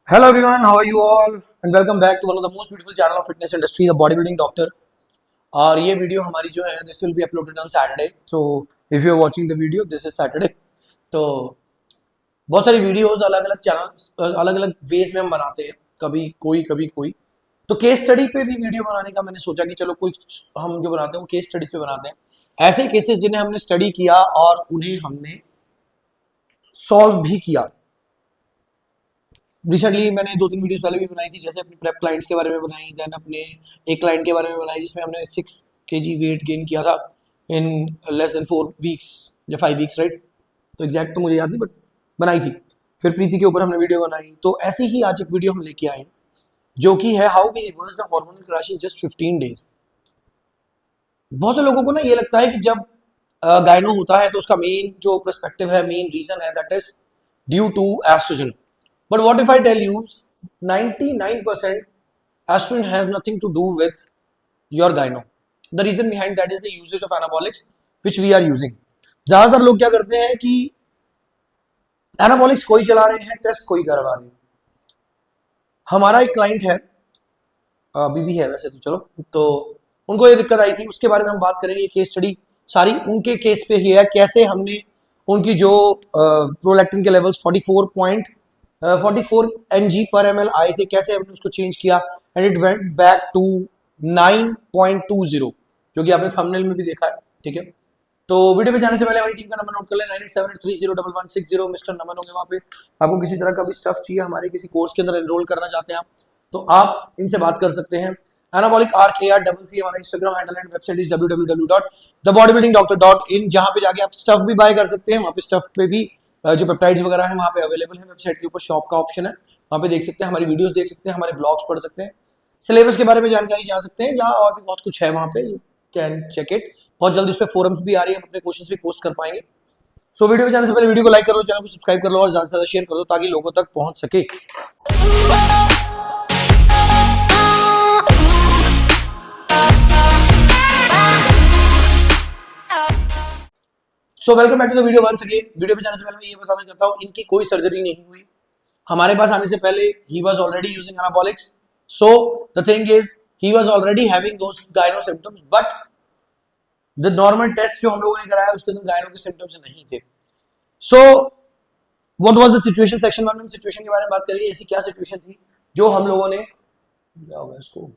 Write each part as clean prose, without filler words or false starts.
Hello everyone, how are you all? And welcome back to one of the most beautiful channel of fitness industry, the bodybuilding doctor. और ये video हमारी जो है this will be uploaded on Saturday. So if you are watching the video, this is Saturday. तो बहुत सारी videos अलग अलग चैनल अलग अलग वेज में हम बनाते हैं, कभी कोई तो केस स्टडी पे भी वीडियो बनाने का मैंने सोचा कि चलो कोई हम जो बनाते हैं वो केस स्टडीज पे बनाते हैं, ऐसे केसेस जिन्हें हमने स्टडी किया और उन्हें हमने सॉल्व भी किया। रिसेंटली मैंने 2-3 वीडियोस पहले भी बनाई थी, जैसे अपनी प्रेप क्लाइंट्स के बारे में बनाई, देन अपने एक क्लाइंट के बारे में बनाई जिसमें हमने 6 kg वेट गेन किया था इन लेस देन 4 वीक्स या 5 वीक्स, राइट। तो एग्जैक्ट तो मुझे याद नहीं, बट बनाई थी। फिर प्रीति के ऊपर हमने वीडियो बनाई। तो ऐसी ही आज एक वीडियो हम लेके आए जो कि है how we reverse the hormonal crash in just 15 days. बहुत से लोगों को ना ये लगता है कि जब गायनो होता है तो उसका मेन जो पर्सपेक्टिव है, मेन रीजन है, that is due to estrogen. But what if I tell you 99% estrogen has nothing to do with your gyno? The reason behind that is the usage of anabolics which we are using. ज्यादातर लोग क्या करते हैं कि anabolics कोई चला रहे हैं, टेस्ट कोई करवा रहे हैं। हमारा एक क्लाइंट है, बीबी है वैसे तो, चलो तो उनको ये दिक्कत आई थी, उसके बारे में हम बात करेंगे। केस स्टडी सारी उनके केस पे ही है, कैसे हमने उनकी जो प्रोलैक्टिन के लेवल्स 44 mg पर ml आए थे, कैसे हमने उसको चेंज किया and it went back to 9.20, जो कि आपने थंबनेल में भी देखा है, ठीक है। तो वीडियो पे जाने से पहले हमारी टीम का नंबर नोट कर लें, 9878301160। मिस्टर नमन होंगे वहाँ पे। आपको किसी तरह का भी स्टफ चाहिए, हमारे किसी कोर्स के अंदर एनरोल करना चाहते हैं आप, तो आप इनसे बात कर सकते हैं। एनाबॉलिक RKRCC हमारा Instagram handle and website is www.thebodybuildingdoctor.in, जहां पे जाके आप स्टफ भी बाय कर सकते हैं। वहाँ पे स्टफ पे भी जो पेप्टाइड्स वगैरह है वहाँ पे अवेलेबल है। वेबसाइट के ऊपर शॉप का ऑप्शन है, वहाँ पे देख सकते हैं, हमारी वीडियोस देख सकते हैं, हमारे ब्लॉग्स पढ़ सकते हैं, सिलेबस के बारे में जानकारी जा सकते हैं, जहाँ और भी बहुत कुछ है वहाँ पे, यू कैन चेक इट। बहुत जल्दी उस पर फोरम्स भी आ रही है, हम अपने क्वेश्चंस भी पोस्ट कर पाएंगे। सो वीडियो पे जाने से पहले वीडियो को लाइक करो, चैनल को सब्सक्राइब कर लो और ज्यादा से ज्यादा शेयर कर दो ताकि लोगों तक पहुंच सके। So welcome back to the video once again. Video पे जाने से पहले मैं ये बताना चाहता हूँ, इनकी कोई सर्जरी नहीं हुई। हमारे पास आने से पहले he was already using anabolics, so the thing is he was already having those gyno symptoms, but the normal test जो हम लोगों ने कराया उसके अंदर गायनो के सिम्टम्स नहीं थे। So what was the situation? Section 1 में सिचुएशन के बारे में बात करेंगे। ऐसी क्या सिचुएशन थी जो हम लोगों ने, क्या होगा इसको,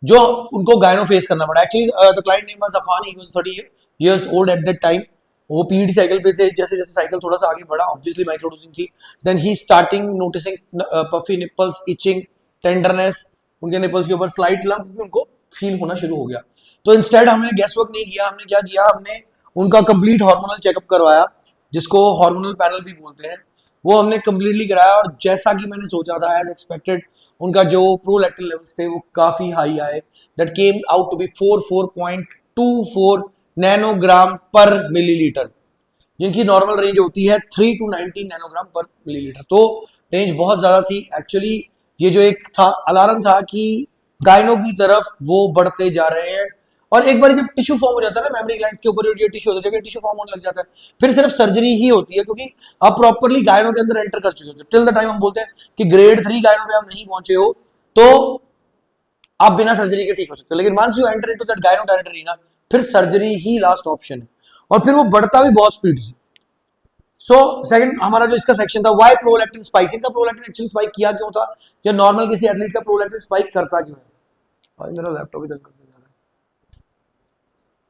जो उनको गायनो फेस करना पड़ा। Actually the client name was Afan, he was 30 years old at that time. वो पीईटी साइकिल पे थे। जैसे जैसे साइकिल थोड़ा सा आगे बढ़ा, ऑब्वियसली माइक्रोडोजिंग थी, then he starting noticing puffy nipples, itching, tenderness, उनके निपल्स के ऊपर स्लाइट लंप भी उनको फील होना शुरू हो गया। तो इंस्टेड हमने गैस वर्क नहीं किया, हमने क्या किया, हमने उनका कंप्लीट हार्मोनल चेकअप करवाया, जिसको हार्मोनल पैनल भी बोलते हैं। वो हमने कंप्लीटली कराया और जैसा कि मैंने सोचा था, एज एक्सपेक्टेड, उनका जो प्रोलैक्टिन लेवल्स थे वो काफी हाई आए। That came out to be 4.24 nanogram per millilitre, जिनकी नॉर्मल रेंज होती है 3 to 19 नैनोग्राम पर मिलीलीटर। तो रेंज बहुत ज्यादा थी। एक्चुअली ये जो एक था अलार्म था कि गायनो की तरफ वो बढ़ते जा रहे हैं। और एक बार जब टिश्यू फॉर्म हो जाता है ना, मेमोरी ग्लैंड्स के ऊपर जो टिश्यू होता है, जब टिश्यू फॉर्म होने लग जाता है, फिर सिर्फ सर्जरी ही होती है, क्योंकि आप प्रॉपरली गायनो के अंदर एंटर कर चुके होते हैं। टिल द टाइम हम बोलते हैं कि ग्रेड 3 गायनो पे आप नहीं पहुंचे हो, तो आप बिना सर्जरी के ठीक हो सकते हो। लेकिन once you enter into that gyno territory ना, फिर सर्जरी ही लास्ट ऑप्शन है, और फिर वो बढ़ता भी बहुत स्पीड से। सो सेकंड हमारा जो इसका सेक्शन था, व्हाई प्रोलैक्टिन स्पाइक। इनका प्रोलैक्टिन एक्चुअली स्पाइक किया क्यों था, या नॉर्मल किसी एथलीट का प्रोलैक्टिन स्पाइक करता क्यों है। और मेरा लैपटॉप इधर करते जा रहा है।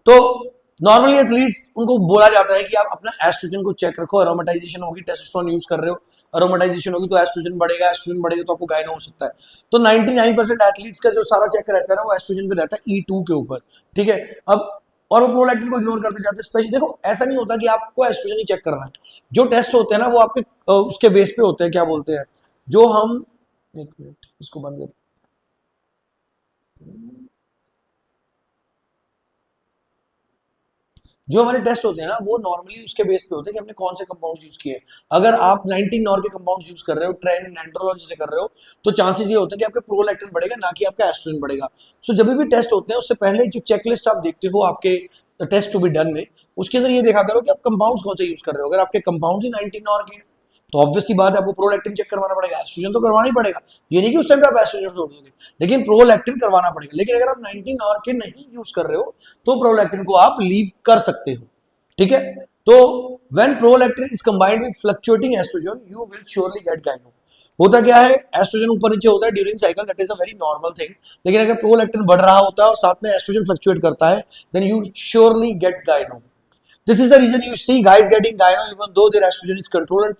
तो नॉर्मली एथलीट्स, उनको बोला जाता है कि आप अपना एस्ट्रोजन को चेक रखो। एरोमेटाइजेशन होगी, टेस्टोस्टेरोन यूज कर रहे हो, एरोमेटाइजेशन होगी तो एस्ट्रोजन बढ़ेगा, एस्ट्रोजन बढ़ेगा तो आपको गायनो हो सकता है। तो 99% एथलीट्स का जो सारा चेक रहता है ना, वो एस्ट्रोजन पे रहता है, E2 के ऊपर, ठीक है। अब और वो प्रोलैक्टिन को इग्नोर करते जाते हैं। स्पेशली देखो, ऐसा नहीं होता कि आपको एस्ट्रोजन ही चेक करना है। जो टेस्ट होते हैं ना, वो आपके उसके बेस पे होते हैं, क्या बोलते हैं, जो हम, एक मिनट इसको बंद कर, जो हमारे टेस्ट होते हैं ना, वो नॉर्मली उसके बेस पे होते हैं कि हमने कौन से कंपाउंड्स यूज किए। अगर आप 19 नॉर के कंपाउंड्स यूज कर रहे हो, ट्रेन एंड्रोलॉन जैसे कर रहे हो, तो चांसेस ये होते हैं कि आपके प्रोलैक्टिन बढ़ेगा, ना कि आपका एस्ट्रोजन बढ़ेगा। सो जब भी टेस्ट होते हैं, उससे पहले जो चेकलिस्ट आप देखते हो आपके टेस्ट टू बी डन में, उसके अंदर ये देखा करो कि आप कंपाउंड्स कौन से यूज कर रहे हो। अगर आपके कंपाउंड्स ही 19 नॉर के, तो ऑब्वियसली बात है आपको प्रोलैक्टिन चेक करवाना पड़ेगा, एस्ट्रोजन तो करवाना ही पड़ेगा। ये नहीं कि उस टाइम पे आप एस्ट्रोजन छोड़ दोगे, लेकिन प्रोलैक्टिन करवाना पड़ेगा। लेकिन अगर आप 19 और के नहीं यूज कर रहे हो तो प्रोलैक्टिन को आप लीव कर सकते हो, ठीक है। तो when prolactin is combined with fluctuating estrogen you will surely get gyno. होता क्या है, एस्ट्रोजन ऊपर नीचे होता है during cycle, that is a very normal thing. लेकिन अगर प्रोलैक्टिन बढ़ रहा होता है और साथ में एस्ट्रोजन फ्लक्चुएट करता है, then you surely get gyno. This is the reason you see guys getting gyno even though their oestrogen is controlled.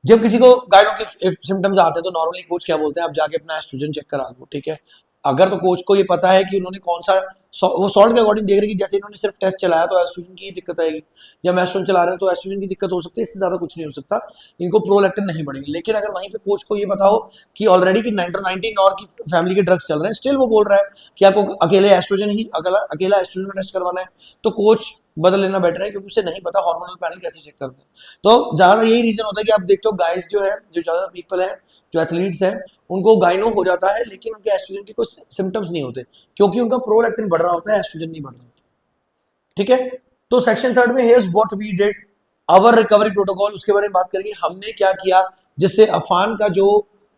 जब किसी को गायनो के सिम्टम्स आते हैं तो नॉर्मली कोच क्या बोलते हैं, आप जाके अपना एस्ट्रोजन चेक करा दो, ठीक है। अगर तो कोच को ये पता है कि उन्होंने कौन सा वो सॉल्ट के अकॉर्डिंग देख रहे हैं कि जैसे इन्होंने सिर्फ टेस्ट चलाया तो एस्ट्रोजन की दिक्कत आएगी, या एस्ट्रोजन चला रहे हैं तो एस्ट्रोजन की दिक्कत हो सकती है, इससे ज्यादा कुछ नहीं हो सकता, इनको प्रोलैक्टिन नहीं बढ़ेगी। लेकिन अगर वहीं पे कोच को ये पता हो कि ऑलरेडी की 19 और की फैमिली के ड्रग्स चल रहे हैं, स्टिल वो बोल रहा है कि आपको अकेले एस्ट्रोजन ही अकेला एस्ट्रोजन में टेस्ट करवाना है, तो कोच बदल लेना बेटर है, क्योंकि उसे नहीं पता हार्मोनल पैनल कैसे चेक करते हैं। तो ज्यादा यही रीजन होता है कि आप देखते हो गाइस जो है, जो ज्यादा पीपल है, जो एथलीट्स हैं, उनको गायनो हो जाता है लेकिन उनके एस्ट्रोजन के कोई सिम्टम्स नहीं होते, क्योंकि उनका प्रोलैक्टिन बढ़ रहा होता है, एस्ट्रोजन नहीं बढ़ रहा होता, ठीक है। तो सेक्शन 3 में here's what we did, our recovery protocol, उसके बारे में बात करेंगे हमने क्या किया जिससे अफान का जो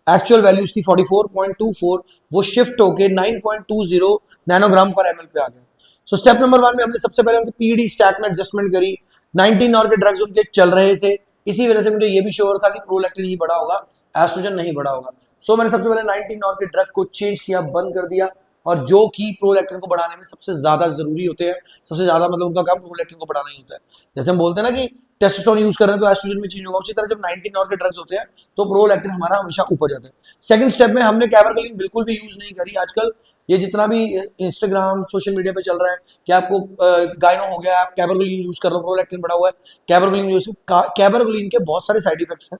एक्चुअल वैल्यूज थी 44.24 वो शिफ्ट होके 9.20 नैनोग्राम पर एमएल पे आ गया। सो स्टेप नंबर 1 में हमने सबसे पहले उनकी पीडी स्टैक में एडजस्टमेंट करी, 19 और के ड्रग्स उनके चल रहे थे, इसी वजह से मुझे ये भी श्योर था कि प्रोलैक्टिन ही बढ़ा होगा, एस्ट्रोजन नहीं बढ़ा होगा। सो मैंने सबसे पहले 19 और के ड्रग को चेंज किया, बंद कर दिया, और जो कि प्रोलैक्टिन को बढ़ाने में सबसे ज्यादा जरूरी होते हैं, सबसे ज्यादा मतलब उनका काम प्रोलैक्टिन को बढ़ाना ही होता है। जैसे हम बोलते हैं ना कि टेस्टोस्टेरोन यूज कर रहे हैं तो एस्ट्रोजन में चेंज होगा, उसी तरह जब 19 और के ड्रग्स होते हैं तो प्रोलैक्टिन हमारा हमेशा ऊपर जाता है। सेकंड स्टेप में हमने कैबरगोलिन बिल्कुल भी यूज नहीं करी। आजकल ये जितना भी इंस्टाग्राम सोशल मीडिया पे चल रहा है कि आपको गायनो हो गया, आप कैबरगोलिन यूज कर लो, प्रोलैक्टिन बढ़ा हुआ है, कैबरगोलिन यूज, कैबरगोलिन के बहुत सारे साइड इफेक्ट्स हैं।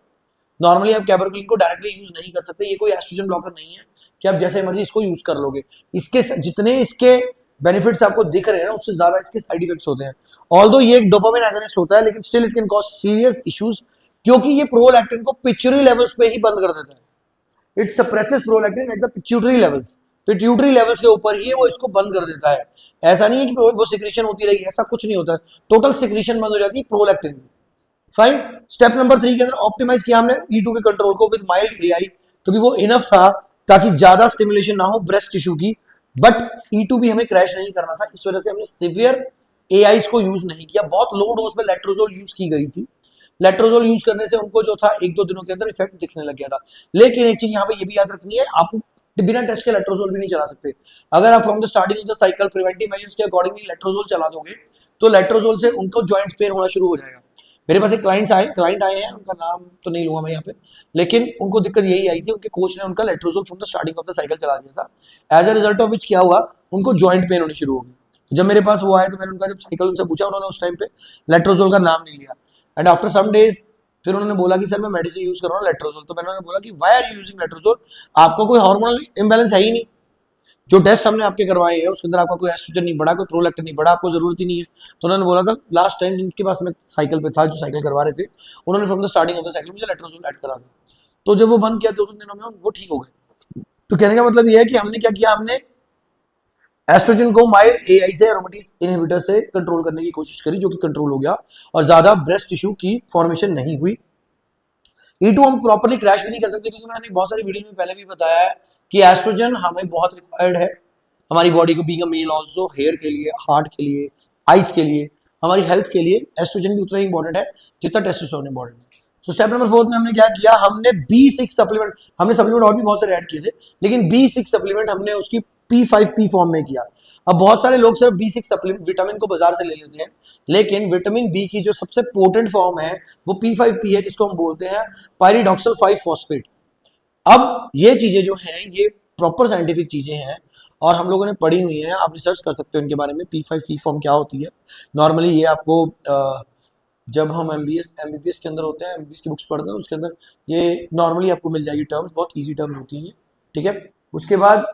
नॉर्मली आप कैबरगोलिन को डायरेक्टली यूज नहीं कर सकते, ये कोई एस्ट्रोजन ब्लॉकर नहीं है कि आप जैसे मर्जी इसको यूज कर लोगे। इसके जितने इसके बेनिफिट्स आपको दिख रहे हैं ना, उससे ज्यादा इसके साइड इफेक्ट्स होते हैं। ऑल्दो ये एक डोपामिन एगोनिस्ट होता है, लेकिन still it can cause serious issues, क्योंकि ये प्रोलैक्टिन को पिट्यूटरी लेवल्स पे ही बंद कर देता है। It suppresses prolactin at the pituitary levels, pituitary levels के ऊपर ही वो इसको बंद कर देता है। ऐसा नहीं है कि वो सिक्रीशन होती रहेगी, ऐसा कुछ नहीं होता है, टोटल सिक्रीशन बंद हो जाती है प्रोलैक्टिन की। फाइन। स्टेप नंबर 3 के अंदर ऑप्टिमाइज किया हमने E2 के कंट्रोल को विद माइल्ड एआई, क्योंकि वो इनफ था ताकि ज्यादा स्टिमुलेशन ना हो ब्रेस्ट टिश्यू की, बट E2 भी हमें क्रैश नहीं करना था, इस वजह से हमने सिवियर एआईस को यूज नहीं किया। बहुत लो डोज में लेट्रोजोल यूज की गई थी। लेट्रोजोल यूज करने से उनको जो था 1-2 दिनों के अंदर इफेक्ट दिखने लग गया था। लेकिन एक चीज यहाँ पे ये भी याद रखनी है, आप बिना टेस्ट के लेट्रोजोल भी नहीं चला सकते। अगर आप from the starting of the cycle preventive measures के अकॉर्डिंगली लेट्रोजोल चला दोगे तो लेट्रोजोल से उनको जॉइंट पेन होना शुरू हो जाएगा। मेरे पास एक क्लाइंट आए हैं, उनका नाम तो नहीं लूंगा मैं यहाँ पे, लेकिन उनको दिक्कत यही आई थी, उनके कोच ने उनका letrozole from the starting of the cycle चला दिया था। As a result of which क्या हुआ, उनको जॉइंट पेन होनी शुरू हो गई। जब मेरे पास वो आए तो मैंने उनका जब साइकिल उनसे पूछा, उन्होंने उस टाइम पे लेट्रोजोल का नाम नहीं लिया। एंड आफ्टर सम डेज फिर उन्होंने बोला कि सर मैं मेडिसिन यूज कर रहा हूँ लेट्रोजोल। तो मैंने उन्हें बोला कि why are you using letrozole, आपको कोई हार्मोनल इंबैलेंस है ही नहीं, जो टेस्ट हमने आपके करवाए हैं उसके अंदर आपका कोई एस्ट्रोजन नहीं बढ़ा, कोई प्रोलैक्टिन नहीं बढ़ा, आपको जरूरत ही नहीं है। तो उन्होंने बोला था लास्ट टाइम जिनके पास मैं साइकिल पे था, जो साइकिल करवा रहे थे, उन्होंने from the starting of the cycle मुझे लेट्रोजोल ऐड करा दिया। तो जब वो बंद किया 2-3 दिनों में वो ठीक हो गए। तो कहने का मतलब ये है कि हमने क्या किया, हमने एस्ट्रोजन को माइल्ड एआई से एरोमेटिक इनहिबिटर से कंट्रोल करने की कोशिश करी, जो कि कंट्रोल हो गया और ज्यादा ब्रेस्ट टिश्यू की फॉर्मेशन नहीं हुई। E2 हम प्रॉपर्ली क्रैश भी नहीं कर सकते, क्योंकि मैंने बहुत सारी वीडियो में पहले भी बताया है कि एस्ट्रोजन हमें बहुत रिक्वायर्ड है हमारी बॉडी को, being a male also, hair के लिए, हार्ट के लिए, आइज के लिए, हमारी हेल्थ के लिए एस्ट्रोजन भी उतना ही इंपॉर्टेंट है जितना टेस्टोस्टेरोन इंपॉर्टेंट है। सो स्टेप नंबर 4 में हमने क्या किया, हमने B6 सप्लीमेंट, हमने सप्लीमेंट और भी बहुत सारे ऐड किए थे, लेकिन B6 सप्लीमेंट हमने उसकी P5P फॉर्म में किया। अब बहुत सारे लोग सिर्फ B6 सप्लीमेंट विटामिन को बाजार से ले लेते हैं, लेकिन विटामिन बी की जो सबसे पोटेंट फॉर्म है वो P5P है, जिसको हम बोलते हैं पायरिडॉक्सिल 5 फॉस्फेट। अब ये चीजें जो हैं ये प्रॉपर साइंटिफिक चीजें हैं और हम लोगों ने पढ़ी हुई हैं, आप रिसर्च कर सकते हो इनके बारे में। P5P फॉर्म क्या होती है, नॉर्मली ये आपको जब हम एमबीबीएस के अंदर होते हैं, एमबीबीएस की बुक्स पढ़ते हैं उसके अंदर ये नॉर्मली आपको मिल जाएगी टर्म्स, बहुत ईजी टर्म्स होती हैं, ठीक है। उसके बाद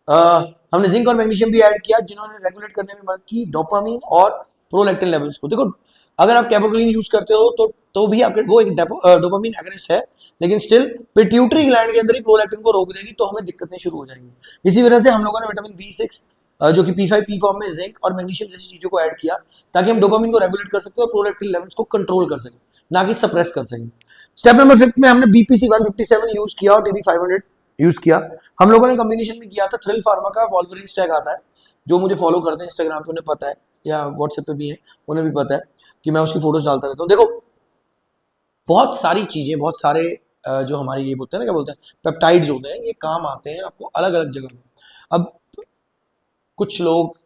हमने जिंक और मैग्नीशियम भी ऐड किया, जिन्होंने रेगुलेट करने में मदद की डोपामिन और प्रोलैक्टिन लेवल्स को। देखो अगर आप कैबरगोलिन यूज करते हो तो भी आपके वो एक डोपामिन एगोनिस्ट है, लेकिन स्टिल पिट्यूटरी ग्लैंड के अंदर ही प्रोलैक्टिन को रोक देगी, तो हमें दिक्कतें शुरू हो जाएंगी। इसी वजह से हम लोगों ने विटामिन B6 जो कि P5P फॉर्म में जिंक और मैग्नीशियम जैसी चीजों को ऐड किया, ताकि हम डोपामिन को रेगुलेट कर सकते हो और प्रोलैक्टिन लेवल्स को कंट्रोल कर सकें। ना कि सप्रेस कर सकें। स्टेप नंबर 5 में हमने BPC 157 यूज किया और TB 500 यूज किया। हम लोगों ने कॉम्बिनेशन में किया था थ्रिल फार्मा का वॉल्वरिन स्टैक आता है, जो मुझे फॉलो करते हैं इंस्टाग्राम पे उन्हें पता है, या व्हाट्सएप पे भी है उन्हें भी पता है कि मैं उसकी फोटोज डालता रहता हूँ। देखो बहुत सारी चीजें, बहुत सारे जो हमारे ये बोलते हैं ना, क्या बोलते हैं, पेप्टाइड्स होते हैं, ये काम आते हैं आपको अलग अलग जगह में। अब कुछ लोग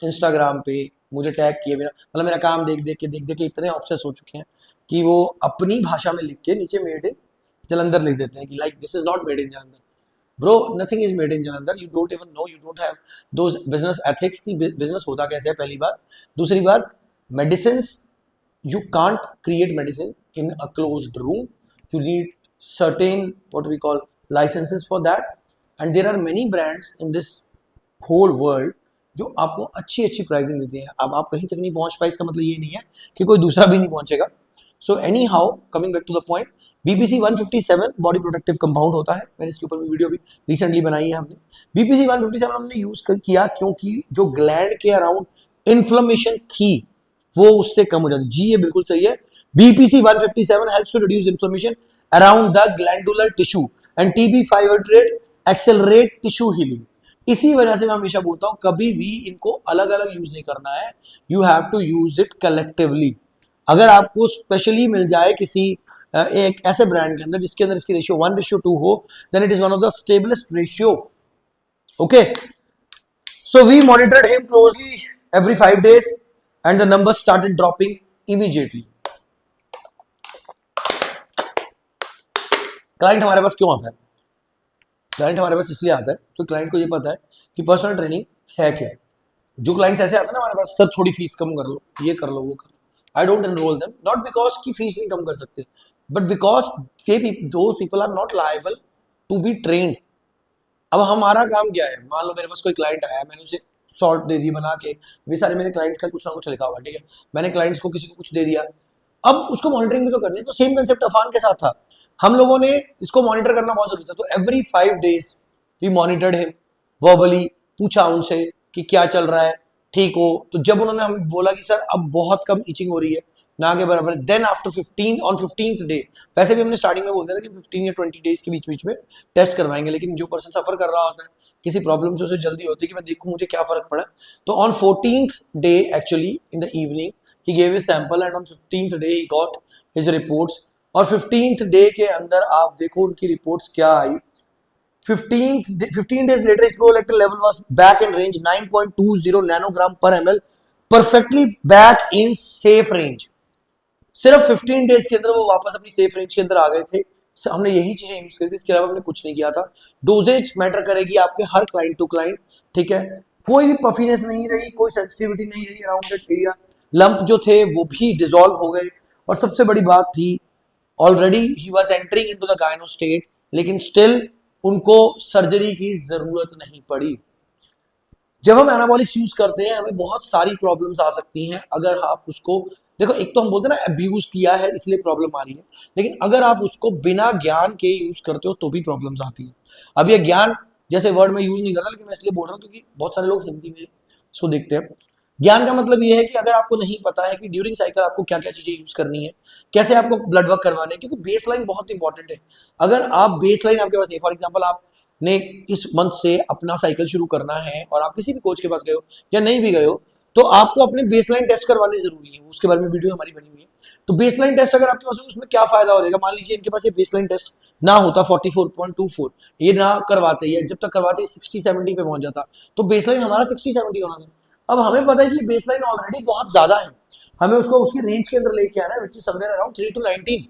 इंस्टाग्राम पे मुझे टैग किए बिना, मतलब मेरा काम देख देख के इतने ऑब्सेस हो चुके हैं कि वो अपनी भाषा में लिख के नीचे मेड इन जलंधर लिख देते हैं कि like this is not made in Jalandhar. Bro nothing is made in Jalandhar, you don't even know, you don't have those business ethics की बिजनेस होता कैसे है, पहली बात। दूसरी बात, medicine, you can't create medicine in a closed room, you need certain what we call licenses for that, and there are many brands in this whole world जो आपको अच्छी अच्छी प्राइसिंग देती हैं। अब आप कहीं तक नहीं पहुंच पाए इसका मतलब ये नहीं है कि कोई दूसरा भी नहीं पहुंचेगा। So anyhow coming back to the point, BPC 157 body protective compound होता है, मैंने इसके ऊपर भी वीडियो भी रिसेंटली बनाई है हमने। BPC 157 हमने यूज किया क्योंकि जो ग्लैंड के अराउंड इन्फ्लेमेशन थी वो उससे कम हो जाती। जी ये बिल्कुल सही है। BPC 157 helps to reduce inflammation around the glandular tissue and TB 500 accelerate tissue healing। इसी वजह से मैं हमेशा बोलता हूं कभी भी इनको अलग अलग यूज नहीं करना है, you have to use it collectively. अगर आपको स्पेशली मिल जाए किसी एक ऐसे ब्रांड के अंदर जिसके अंदर इसकी रेशियो 1:2 हो, then it is one of the stablest ratio. Okay, so we monitored him closely every 5 days and the numbers started dropping immediately। Client हमारे पास क्यों आता है? क्लाइंट हमारे पास इसलिए आता है तो क्लाइंट को ये पता है कि पर्सनल ट्रेनिंग है क्या। जो क्लाइंट्स ऐसे आते हैं ना हमारे पास, सर थोड़ी फीस कम कर लो, ये कर लो, वो कर लो, I don't enrol them, not because की फीस नहीं कम कर सकते, but because those people are not liable to be trained. अब हमारा काम क्या है, मान लो मेरे पास कोई क्लाइंट आया, मैंने उसे सॉर्ट दे दी बना के, वे सारे मेरे क्लाइंट्स का कुछ ना कुछ लिखा हुआ, ठीक है, मैंने क्लाइंट्स को किसी को कुछ दे दिया, अब उसको मॉनिटरिंग भी तो करनी है। तो सेम कंसेप्ट अफान के साथ था, हम लोगों ने इसको मॉनिटर करना बहुत जरूरी था। तो every 5 days we monitored him verbally, पूछा उनसे कि क्या चल रहा है, ठीक हो। तो जब उन्होंने हमें बोला कि सर अब बहुत कम इचिंग हो रही है, ना के बराबर, देन आफ्टर 15th डे, वैसे भी हमने स्टार्टिंग में बोल दिया था कि 15 या 20 डेज के बीच में टेस्ट करवाएंगे, लेकिन जो पर्सन सफर कर रहा होता है किसी प्रॉब्लम से, उसे जल्दी होती है कि मैं देखूं मुझे क्या फर्क पड़ा। तो on 14th day actually in the evening he gave his sample and on 15th day he got his reports. और 15th डे के अंदर आप देखो उनकी रिपोर्ट्स क्या आई। 15 days later his prolactin level was back in range 9.20 nanogram per ml, perfectly back in safe range। सिर्फ 15 days के अंदर वो वापस अपनी सेफ रेंज के अंदर आ गए थे। हमने यही चीजें यूज करी थी, इसके अलावा हमने कुछ नहीं किया था। डोजेज मैटर करेगी आपके हर क्लाइंट टू क्लाइंट, ठीक है, कोई भी पफीनेस नहीं रही, कोई सेंसिटिविटी नहीं रही अराउंड दैट एरिया, लंप जो थे वो भी डिसॉल्व हो गए। और सबसे बड़ी बात थी, already he was entering into the गायनो स्टेट, लेकिन स्टिल उनको सर्जरी की जरूरत नहीं पड़ी। जब हम एनाबॉलिक्स यूज करते हैं हमें बहुत सारी प्रॉब्लम्स आ सकती हैं अगर आप उसको, देखो एक तो हम बोलते हैं ना अब्यूज किया है इसलिए प्रॉब्लम आ रही है, लेकिन अगर आप उसको बिना ज्ञान के यूज करते हो तो भी प्रॉब्लम्स आती है। अब ये ज्ञान जैसे वर्ड में यूज नहीं करता, लेकिन मैं इसलिए बोल रहा हूँ क्योंकि बहुत सारे लोग हिंदी में इसको देखते हैं। ज्ञान का मतलब ये है कि अगर आपको नहीं पता है कि ड्यूरिंग साइकिल आपको क्या क्या चीजें यूज करनी है, कैसे आपको ब्लड वर्क करवाना है, क्योंकि बेस लाइन बहुत इंपॉर्टेंट है। अगर आप बेस लाइन आपके पास नहीं, फॉर एग्जाम्पल आपने इस मंथ से अपना साइकिल शुरू करना है और आप किसी भी कोच के पास गए हो या नहीं भी गए हो, तो आपको अपने बेसलाइन टेस्ट करवाने जरूरी है। उसके बारे में वीडियो हमारी बनी हुई है। तो बेसलाइन टेस्ट अगर आपके पास है उसमें क्या फायदा हो जाएगा, मान लीजिए इनके पास ये बेसलाइन टेस्ट ना होता 44.24, ये ना करवाते, या जब तक करवाते 60-70 पे पहुंच जाता, तो बेसलाइन हमारा 60-70 होना था। अब हमें पता है कि बेसलाइन ऑलरेडी बहुत ज्यादा है, हमें उसको उसकी रेंज के अंदर लेके आना है, which is somewhere around 3 to 19।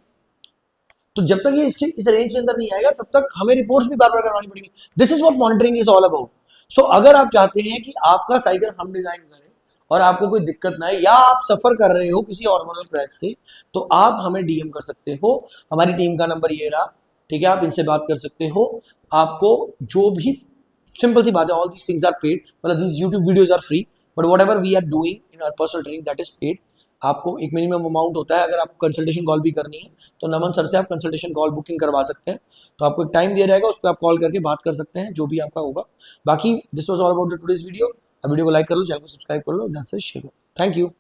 तो जब तक ये इसके इस रेंज के अंदर नहीं आएगा तब तक हमें रिपोर्ट्स भी बार बार करवानी पड़ेगी। This is what monitoring is all about. So अगर आप चाहते हैं कि आपका साइकिल हम डिजाइन करें और आपको कोई दिक्कत ना है, या आप सफर कर रहे हो किसी हार्मोनल क्रैश से, तो आप हमें डीएम कर सकते हो। हमारी टीम का नंबर ये रहा, ठीक है, आप इनसे बात कर सकते हो। आपको जो भी, सिंपल सी बात है, all these things are paid, मतलब these YouTube videos are free, but whatever we are doing in our personal training that is paid. आपको एक मिनिमम अमाउंट होता है। अगर आपको कंसल्टेशन कॉल भी करनी है तो नमन सर से आप कंसल्टेशन कॉल बुकिंग करवा सकते हैं। तो आपको एक टाइम दिया जाएगा, उस पर आप कॉल करके बात कर सकते हैं, जो भी आपका होगा। बाकी this was all about the today's video. Video को लाइक कर लो, चैनल को सब्सक्राइब कर लो, शेयर करो। Thank you.